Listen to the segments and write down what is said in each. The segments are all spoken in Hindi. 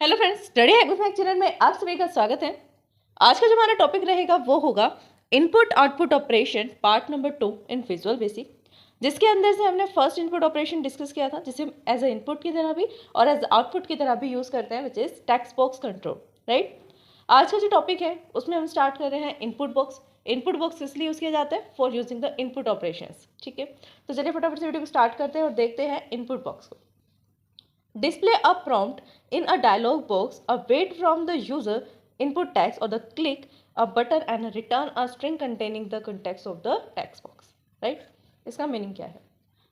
Hello friends, study habit channel में आप सभी का स्वागत है। आज का जो हमारा टॉपिक रहेगा वो होगा input output operation part number 2 इन विजुअल बेसिक, जिसके अंदर से हमने फर्स्ट इनपुट ऑपरेशन डिस्कस किया था, जिसे एज ए इनपुट की तरह भी और एज आउटपुट की तरह भी यूज करते हैं, which is text box control, right. आज का जो टॉपिक है उसमें हम स्टार्ट कर रहे हैं इनपुट बॉक्स। इनपुट बॉक्स इसलिए यूज किया जाता है for using the input operation. ठीक है, तो चलिए फटाफट से वीडियो को स्टार्ट करते हैं और देखते हैं इनपुट बॉक्स को। Display a prompt in a dialog box, await from the user input text or the click a button and return a string containing the context of the text box. Right? इसका मीनिंग क्या है?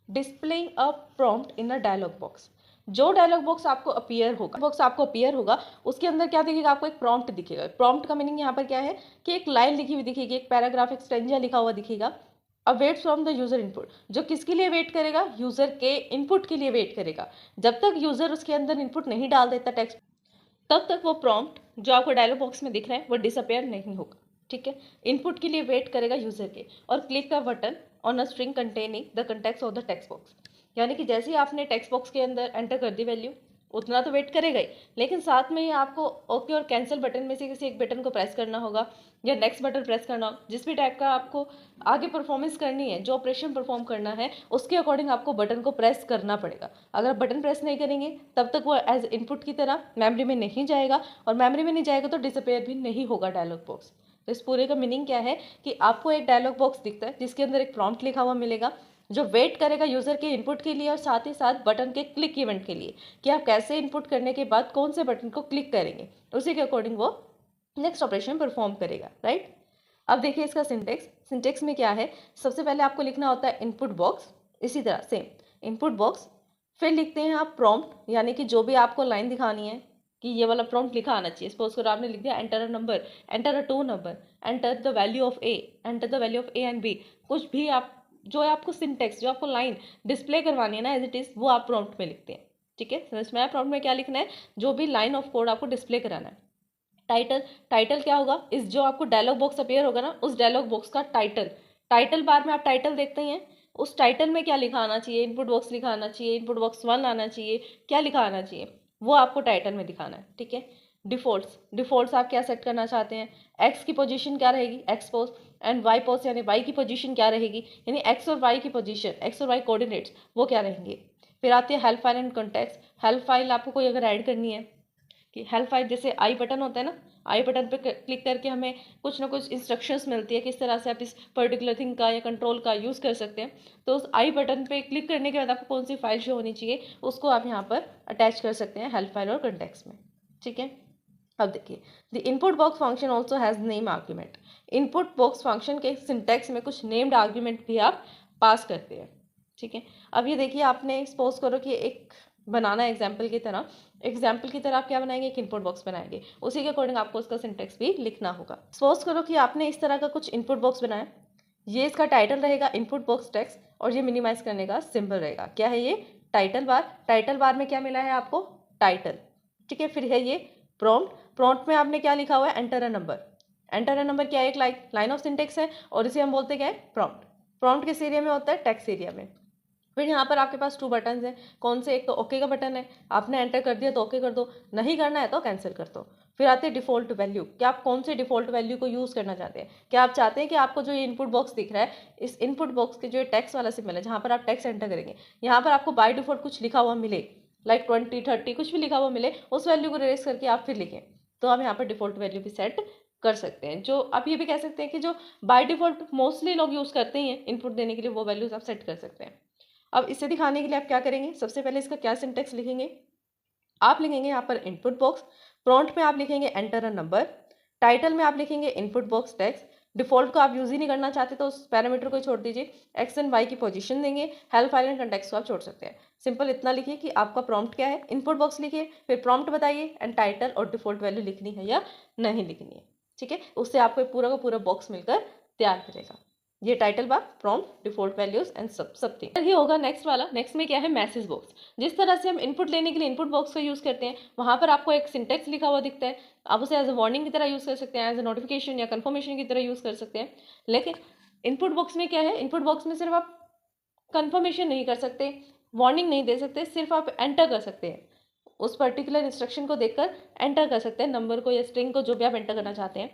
Displaying a prompt in a dialog box. जो डायलॉग बॉक्स आपको अपीयर होगा उसके अंदर क्या दिखेगा? आपको एक प्रॉम्प्ट दिखेगा। प्रॉम्प्ट का मीनिंग यहाँ पर क्या है कि एक लाइन लिखी हुई दिखेगी, एक पैराग्राफ, एक स्टेंजा लिखा हुआ दिखेगा। Await from the user input, जो किसके लिए वेट करेगा? यूजर के इनपुट के लिए वेट करेगा। जब तक यूजर उसके अंदर इनपुट नहीं डाल देता टेक्स्ट, तब तक वो प्रॉम्प्ट जो आपको डायलॉग बॉक्स में दिख रहा है वो डिसअपेयर नहीं होगा। ठीक है, इनपुट के लिए वेट करेगा यूजर के, और क्लिक का button on a string containing the context of the text box, यानी कि जैसे ही आपने टेक्स्ट बॉक्स के अंदर एंटर कर दी वैल्यू, उतना तो वेट करेगा ही, लेकिन साथ में ही आपको ओके और कैंसिल बटन में से किसी एक बटन को प्रेस करना होगा या नेक्स्ट बटन प्रेस करना होगा। जिस भी टाइप का आपको आगे परफॉर्मेंस करनी है, जो ऑपरेशन परफॉर्म करना है, उसके अकॉर्डिंग आपको बटन को प्रेस करना पड़ेगा। अगर बटन प्रेस नहीं करेंगे तब तक वो एज इनपुट की तरह मेमोरी में नहीं जाएगा, और मेमोरी में नहीं जाएगा तो डिसअपेयर भी नहीं होगा डायलॉग बॉक्स। तो इस पूरे का मीनिंग क्या है कि आपको एक डायलॉग बॉक्स दिखता है जिसके अंदर एक प्रॉम्प्ट लिखा हुआ मिलेगा, जो वेट करेगा यूजर के इनपुट के लिए और साथ ही साथ बटन के क्लिक इवेंट के लिए, कि आप कैसे इनपुट करने के बाद कौन से बटन को क्लिक करेंगे, उसी के अकॉर्डिंग वो नेक्स्ट ऑपरेशन परफॉर्म करेगा, राइट। अब देखिए इसका सिंटेक्स में क्या है। सबसे पहले आपको लिखना होता है इनपुट बॉक्स, इसी तरह सेम इनपुट बॉक्स, फिर लिखते हैं आप प्रॉम्प्ट, यानी कि जो भी आपको लाइन दिखानी है कि ये वाला प्रॉम्प्ट लिखा आना चाहिए। सपोज करो आपने लिख दिया enter a number, enter a two number, enter the value of A, enter the value of A and B, कुछ भी आप जो आपको सिंटेक्स, जो आपको लाइन डिस्प्ले करवानी है ना एज इट इज, वो आप प्रॉम्प्ट में लिखते हैं। ठीक है, समझ में आया? प्रॉम्प्ट में क्या लिखना है? जो भी लाइन ऑफ कोड आपको डिस्प्ले कराना है। टाइटल क्या होगा? इस जो आपको डायलॉग बॉक्स अपीयर होगा ना, उस डायलॉग बॉक्स का टाइटल बार में आप टाइटल देखते हैं, उस टाइटल में क्या लिखा आना चाहिए? इनपुट बॉक्स लिखा आना चाहिए, इनपुट बॉक्स 1 आना चाहिए, क्या लिखा आना चाहिए, वो आपको टाइटल में दिखाना है। ठीक है, डिफॉल्ट्स आप क्या सेट करना चाहते हैं? एक्स की पोजीशन क्या रहेगी? X pos, and y pos यानी वाई की पोजीशन क्या रहेगी, यानी एक्स और वाई की पोजीशन, एक्स और वाई कोऑर्डिनेट्स वो क्या रहेंगे। फिर आती है help file and context. Help file आपको कोई अगर ऐड करनी है कि हेल्प फाइल, जैसे आई बटन होता है ना, आई बटन पे क्लिक करके हमें कुछ ना कुछ इंस्ट्रक्शंस मिलती है किस तरह से आप इस पर्टिकुलर थिंग का या कंट्रोल का यूज़ कर सकते हैं। तो उस आई बटन पे क्लिक करने के बाद आपको कौन सी फाइल शो होनी चाहिए, उसको आप यहाँ पर अटैच कर सकते हैं हेल्प फाइल और कंटेक्स्ट में। ठीक है, अब देखिए the input box function also has name argument. Input box function के सिंटैक्स में कुछ नेम्ड आर्ग्यूमेंट भी आप पास करते हैं। ठीक है, अब ये देखिए आपने सपोज करो कि एक बनाना एग्जाम्पल की तरह आप क्या बनाएंगे? एक इनपुट बॉक्स बनाएंगे, उसी के अकॉर्डिंग आपको उसका सिंटेक्स भी लिखना होगा। सपोज करो कि आपने इस तरह का कुछ इनपुट बॉक्स बनाया, ये इसका टाइटल रहेगा इनपुट बॉक्स टेक्स्ट, और ये मिनिमाइज करने का सिंबल रहेगा। क्या है ये? टाइटल बार में क्या मिला है आपको? टाइटल। ठीक है, फिर है ये प्रॉम्प्ट में आपने क्या लिखा हुआ है? एंटर अ नंबर क्या है? एक लाइन ऑफ सिंटेक्स है, और इसे हम बोलते क्या है? प्रॉम्प्ट किस एरिया में होता है? टेक्स्ट एरिया में। फिर यहाँ पर आपके पास 2 बटन हैं, कौन से? एक तो ओके का बटन है, आपने एंटर कर दिया तो ओके कर दो, नहीं करना है तो कैंसिल कर दो। फिर आते हैं डिफॉल्ट वैल्यू, क्या आप कौन से डिफॉल्ट वैल्यू को यूज़ करना चाहते हैं? क्या आप चाहते हैं कि आपको जो ये इनपुट बॉक्स दिख रहा है, इस इनपुट बॉक्स के जो टेक्स्ट वाला सिंबल है, जहाँ पर आप टेक्स्ट एंटर करेंगे, यहाँ पर आपको बाय डिफॉल्ट कुछ लिखा हुआ मिले, लाइक 20 30 कुछ भी लिखा हुआ मिले, उस वैल्यू को रिलेस करके आप फिर लिखें, तो आप यहाँ पर डिफॉल्ट वैल्यू भी सेट कर सकते हैं। जो आप ये भी कह सकते हैं कि जो बाय डिफॉल्ट मोस्टली लोग यूज़ करते हैं इनपुट देने के लिए, वो वैल्यूज आप सेट कर सकते हैं। अब इसे दिखाने के लिए आप क्या करेंगे? सबसे पहले इसका क्या सिंटेक्स लिखेंगे? आप लिखेंगे यहाँ पर इनपुट बॉक्स, प्रॉम्प्ट में आप लिखेंगे एंटर अ नंबर, टाइटल में आप लिखेंगे इनपुट बॉक्स टेक्स्ट। डिफॉल्ट को आप यूज ही नहीं करना चाहते तो उस पैरामीटर को छोड़ दीजिए, एक्स एंड वाई की पोजीशन देंगे, हेल्प फाइल एंड कंटेक्स्ट को आप छोड़ सकते हैं। सिंपल इतना लिखिए कि आपका प्रॉम्प्ट क्या है, इनपुट बॉक्स लिखिए, फिर प्रॉम्प्ट बताइए एंड टाइटल और डिफॉल्ट वैल्यू लिखनी है या नहीं लिखनी है। ठीक है, उससे आपको पूरा का पूरा बॉक्स मिलकर तैयार करेगा। ये title bar, prompt, default values and something. ये होगा नेक्स्ट वाला। नेक्स्ट में क्या है? Message box. जिस तरह से हम इनपुट लेने के लिए इनपुट बॉक्स का यूज करते हैं, वहां पर आपको एक सिंटेक्स लिखा हुआ दिखता है, आप उसे एज अ वार्निंग की तरह यूज कर सकते हैं, एज अ नोटिफिकेशन या कंफर्मेशन की तरह यूज कर सकते हैं। लेकिन इनपुट बॉक्स में क्या है? इनपुट बॉक्स में सिर्फ आप कंफर्मेशन नहीं कर सकते, वार्निंग नहीं दे सकते, सिर्फ आप एंटर कर सकते हैं। उस पर्टिकुलर इंस्ट्रक्शन को देखकर एंटर कर सकते हैं, नंबर को या स्ट्रिंग को, जो भी आप एंटर करना चाहते हैं।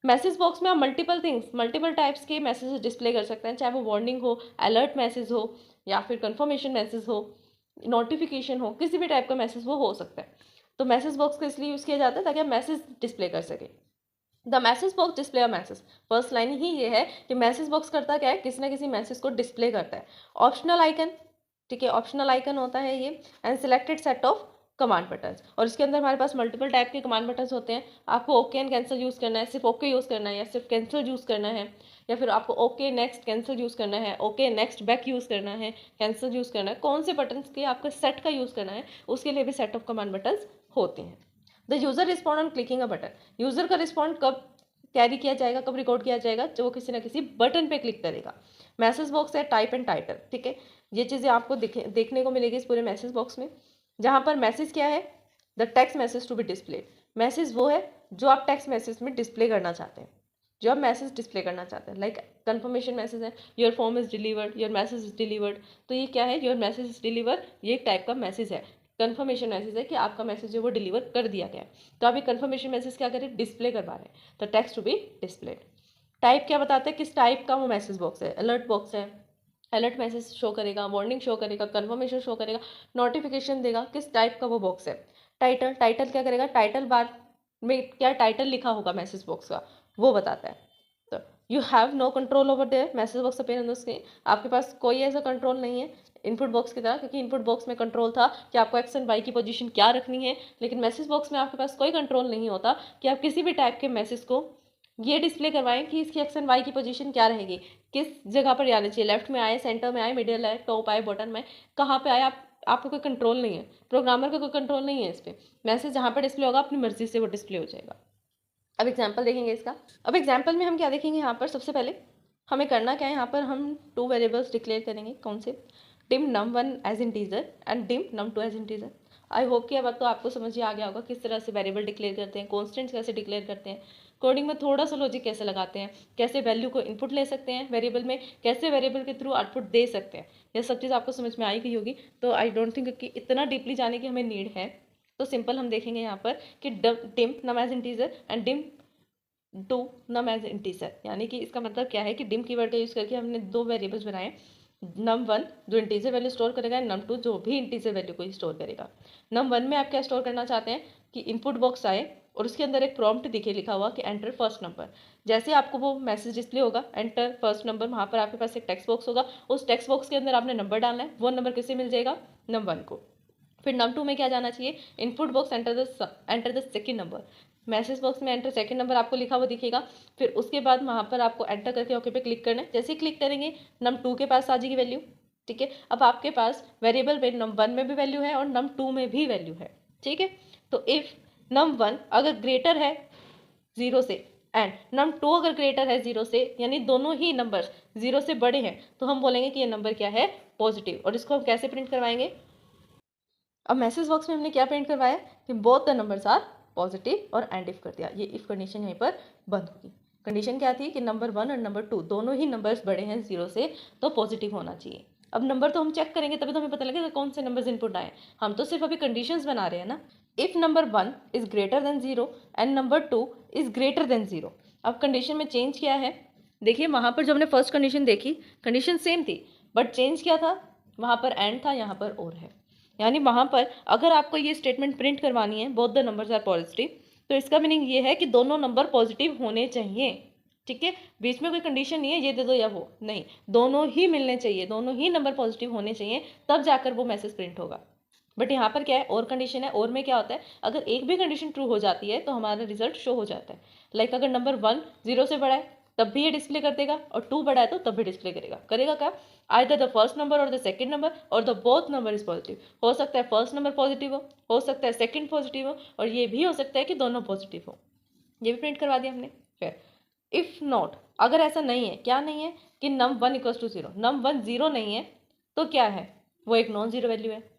मैसेज बॉक्स में आप मल्टीपल टाइप्स के मैसेज डिस्प्ले कर सकते हैं, चाहे वो वार्निंग हो, अलर्ट मैसेज हो, या फिर कंफर्मेशन मैसेज हो, नोटिफिकेशन हो, किसी भी टाइप का मैसेज वो हो सकता है। तो मैसेज बॉक्स को इसलिए यूज़ किया जाता है ताकि आप मैसेज डिस्प्ले कर सकें। The message box display a message, first line ही ये है कि मैसेज बॉक्स करता क्या है, किसी ना किसी मैसेज को डिस्प्ले करता है। ऑप्शनल आइकन, ठीक है, ऑप्शनल आइकन होता है ये, and selected set of command buttons, और इसके अंदर हमारे पास मल्टीपल टाइप के कमांड बटन्स होते हैं। आपको ओके एंड कैंसिल यूज़ करना है, सिर्फ ओके यूज़ करना है, या सिर्फ कैंसिल यूज़ करना है, या फिर आपको ओके नेक्स्ट कैंसिल यूज़ करना है, ओके नेक्स्ट बैक यूज़ करना है, कैंसिल यूज़ करना है, कौन से बटन्स के आपका सेट का यूज़ करना है, उसके लिए भी सेट ऑफ कमांड बटन्स होते हैं। The user respond on clicking a button, user का रिस्पॉन्ड कब कैरी किया जाएगा, कब रिकॉर्ड किया जाएगा, जो वो किसी ना किसी बटन पे क्लिक करेगा। मैसेज बॉक्स है टाइप एंड टाइटल, ठीक है, ये चीज़ें आपको देखने को मिलेगी इस पूरे मैसेज बॉक्स में। जहाँ पर मैसेज क्या है, the text message to be displayed, message वो है जो आप टेक्स्ट मैसेज में डिस्प्ले करना चाहते हैं, जो आप मैसेज डिस्प्ले करना चाहते हैं। लाइक कंफर्मेशन मैसेज है, your form is delivered, your message is delivered, तो ये क्या है, योर मैसेज इज डिलीवर्ड, ये एक टाइप का मैसेज है। कंफर्मेशन मैसेज है कि आपका मैसेज जो वो डिलीवर कर दिया गया है, तो आप ये कंफर्मेशन मैसेज क्या करें, डिस्प्ले करवा रहे हैं, तो text to be displayed. Type क्या बताते हैं, किस टाइप का वो मैसेज बॉक्स है, अलर्ट बॉक्स है, अलर्ट मैसेज शो करेगा, वार्निंग शो करेगा, कंफर्मेशन शो करेगा, नोटिफिकेशन देगा, किस टाइप का वो बॉक्स है। टाइटल, टाइटल क्या करेगा, टाइटल बार में क्या टाइटल लिखा होगा मैसेज बॉक्स का, वो बताता है। तो you have no control over their message box appear on the screen, आपके पास कोई ऐसा कंट्रोल नहीं है इनपुट बॉक्स की तरह, क्योंकि इनपुट बॉक्स में कंट्रोल था कि आपको एक्स एंड वाई की पोजीशन क्या रखनी है, लेकिन मैसेज बॉक्स में आपके पास कोई कंट्रोल नहीं होता कि आप किसी भी टाइप के मैसेज को ये डिस्प्ले करवाएं कि इसकी एक्स एंड वाई की पोजीशन क्या रहेगी, किस जगह पर आना चाहिए, लेफ्ट में आए, सेंटर में आए, मिडिल आए, टॉप आए, बॉटम में, कहाँ पे आए, आपको कोई कंट्रोल नहीं है, प्रोग्रामर का कोई कंट्रोल नहीं है इस पर। मैसेज जहाँ पर डिस्प्ले होगा अपनी मर्जी से वो डिस्प्ले हो जाएगा। अब एग्जाम्पल देखेंगे इसका। अब एग्जाम्पल में हम क्या देखेंगे, यहाँ पर सबसे पहले हमें करना क्या है, यहाँ पर हम 2 वेरिएबल्स डिक्लेयर करेंगे, कौन से, dim num1 as integer and dim num2 as integer. I hope कि अब तो आपको समझ ही आ गया होगा किस तरह से वेरिएबल डिक्लेयर करते हैं, कॉन्स्टेंट्स कैसे डिक्लेयर करते हैं, कोडिंग में थोड़ा सा लॉजिक कैसे लगाते हैं, कैसे वैल्यू को इनपुट ले सकते हैं वेरिएबल में, कैसे वेरिएबल के थ्रू आउटपुट दे सकते हैं, ये सब चीज़ आपको समझ में आई गई होगी। तो आई डोंट थिंक कि इतना डीपली जाने की हमें नीड है। तो सिंपल हम देखेंगे यहाँ पर कि dim num as integer and dim two num as integer, यानी कि इसका मतलब क्या है कि डिम कीवर्ड का यूज़ करके हमने 2 वेरिएबल्स बनाए, num1 जो इंटीजर वैल्यू स्टोर करेगा, num2 जो भी इंटीजर वैल्यू को स्टोर करेगा। num1 में आप क्या स्टोर करना चाहते हैं कि इनपुट बॉक्स आए और उसके अंदर एक प्रॉम्प्ट दिखे लिखा हुआ कि एंटर फर्स्ट नंबर। जैसे आपको वो मैसेज डिस्प्ले होगा एंटर फर्स्ट नंबर, वहाँ पर आपके पास एक टेक्स्ट बॉक्स होगा, उस टेक्स्ट बॉक्स के अंदर आपने नंबर डालना है, वो नंबर किससे मिल जाएगा, num1 को। फिर num2 में क्या जाना चाहिए, input box enter the second number, message box में एंटर सेकंड नंबर आपको लिखा हुआ दिखेगा। फिर उसके बाद वहाँ पर आपको एंटर करके ओके पे क्लिक करना है, जैसे ही क्लिक करेंगे num2 के पास आ जाएगी वैल्यू, ठीक है। अब आपके पास वेरिएबल में num1 में भी वैल्यू है और num2 में भी वैल्यू है, ठीक है। तो इफ num1 अगर ग्रेटर है 0 से एंड num2 अगर ग्रेटर है 0 से, यानी दोनों ही नंबर 0 से बड़े हैं, तो हम बोलेंगे कि ये नंबर क्या है, पॉजिटिव। और इसको हम कैसे प्रिंट करवाएंगे, अब मैसेज बॉक्स में हमने क्या प्रिंट करवाया कि both the numbers are positive और एंड इफ कर दिया, ये इफ कंडीशन यहीं पर बंद होगी। कंडीशन क्या थी कि नंबर 1 और नंबर 2 दोनों ही नंबर्स बड़े हैं 0 से, तो पॉजिटिव होना चाहिए। अब नंबर तो हम चेक करेंगे तभी तो हमें पता लगेगा कौन से नंबर्स इनपुट आए, हम तो सिर्फ अभी कंडीशंस बना रहे हैं ना। If number 1 is greater than 0 and number 2 is greater than 0, अब कंडीशन में चेंज किया है, देखिए वहाँ पर जब हमने फर्स्ट कंडीशन देखी, कंडीशन सेम थी, बट चेंज क्या था, वहाँ पर एंड था, यहाँ पर और है। यानी वहाँ पर अगर आपको ये स्टेटमेंट प्रिंट करवानी है both the numbers are positive, तो इसका मीनिंग ये है कि दोनों नंबर पॉजिटिव होने चाहिए, ठीक है। बीच में कोई कंडीशन नहीं है ये दे दो या वो नहीं, दोनों ही मिलने चाहिए, दोनों ही नंबर पॉजिटिव होने चाहिए, तब जाकर वो मैसेज प्रिंट होगा। बट यहाँ पर क्या है, और कंडीशन है, और में क्या होता है, अगर एक भी कंडीशन ट्रू हो जाती है तो हमारा रिजल्ट शो हो जाता है। लाइक अगर नंबर 1 0 से बड़ा है तब भी ये डिस्प्ले कर देगा, और 2 बड़ा है तो तब भी डिस्प्ले करेगा। करेगा क्या, आइदर द फर्स्ट नंबर और द सेकंड नंबर और the both number is positive, हो सकता है फर्स्ट नंबर पॉजिटिव हो सकता है सेकंड पॉजिटिव हो, और ये भी हो सकता है कि दोनों पॉजिटिव हो। ये भी प्रिंट करवा दिया हमने। फिर इफ नॉट, अगर ऐसा नहीं है, क्या नहीं है कि num1 इक्वल्स टू 0, num1 0 नहीं है तो क्या है, वो एक नॉन जीरो वैल्यू है।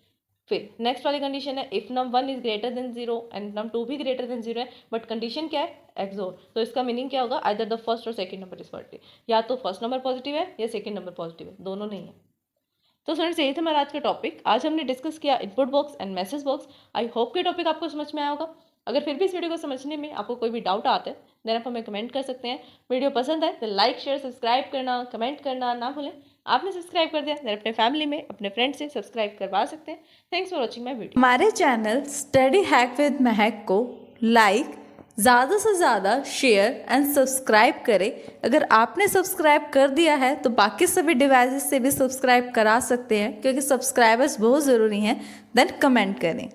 फिर नेक्स्ट वाली कंडीशन है if num1 is greater than 0 and num2 भी ग्रेटर देन 0 है, बट कंडीशन क्या है, एक्सोर, तो इसका मीनिंग क्या होगा, आइदर द फर्स्ट और सेकंड नंबर इज पॉजिटिव, या तो फर्स्ट नंबर पॉजिटिव है या सेकंड नंबर पॉजिटिव है, दोनों नहीं है। तो फ्रेंड्स यही था हमारा आज का टॉपिक। आज हमने डिस्कस किया input box and message box. I hope कि टॉपिक आपको समझ में आया होगा। अगर फिर भी इस वीडियो को समझने में आपको कोई भी डाउट आता है देन आप हमें कमेंट कर सकते हैं। वीडियो पसंद आए तो लाइक शेयर सब्सक्राइब करना कमेंट करना ना भूलें। आपने सब्सक्राइब कर दिया देन अपने फैमिली में अपने फ्रेंड से सब्सक्राइब करवा सकते हैं। Thanks for watching my video. हमारे चैनल स्टडी हैक विद महक को लाइक ज़्यादा से ज़्यादा शेयर एंड सब्सक्राइब करें। अगर आपने सब्सक्राइब कर दिया है तो बाकी सभी डिवाइसेस से भी सब्सक्राइब करा सकते हैं, क्योंकि सब्सक्राइबर्स बहुत ज़रूरी हैं। देन कमेंट करें।